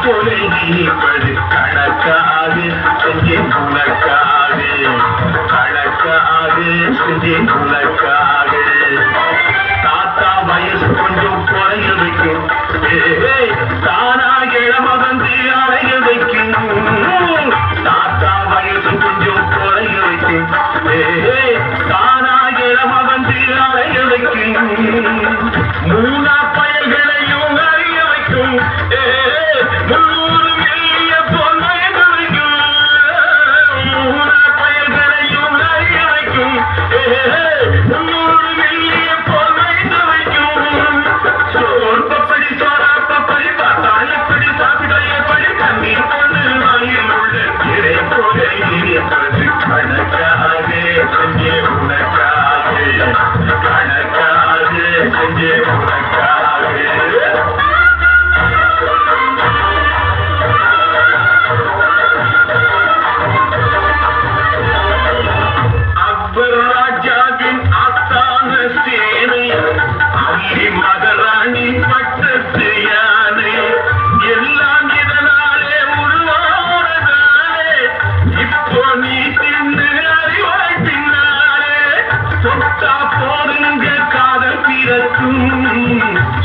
போல இனிப்பது கணக்காது செஞ்சேன் உனக்காக கணக்காது செஞ்சேன் உனக்காக தாத்தா வயசு கொஞ்சம் குறைய வைக்கும் தானா இளம வந்து அடைய வைக்கும் தாத்தா வயசு கொஞ்சம் குறைய வைக்கும் தானா இளம வந்து அடைய வைக்கும் மூணா பயல்களையும் அறிய வைக்கும்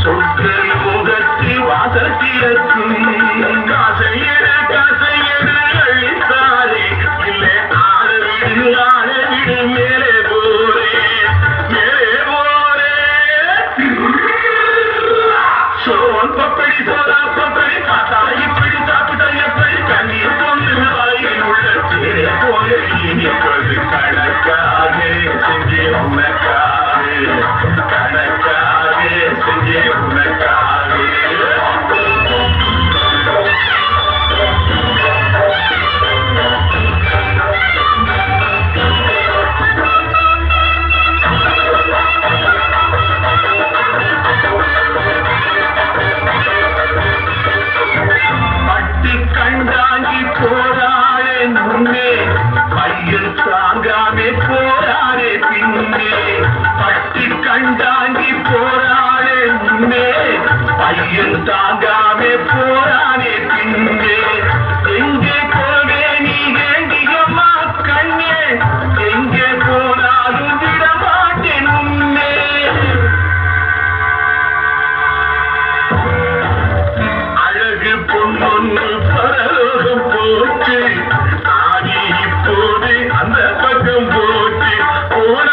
சொற்கள் முகத்தில் வாசத்திற்கும் காசையடு காசையடு அழித்தாரே இல்லை ஆடவிடு மேலே போரே சோன் பப்படி சோதா பப்படி பார்த்தா இப்படி சாப்பிட்டா எப்படி கண்ணீர் கொண்டு வாயில் உள்ள தேரை போல இனிப்பது கணக்காக செஞ்சே உனக்காக கணக்காக செஞ்சே உனக்காக பட்டு கண்டாங்கி போராளே முன்னே பையன் தாங்காமே போராளே பின்னே பட்டு கண்டாங்கி போராளே முன்னே பையன் தாங்காமே போராளே பின்னே எங்கே போவே நீ வேண்டியம்மா கண்ணே எங்கே போனாலும் விடமாட்டேன் உன்னே அழகு பொண்ணொன்று பரலோகம் போச்சு ஆகி இப்போது அந்த பக்கம் போச்சு போன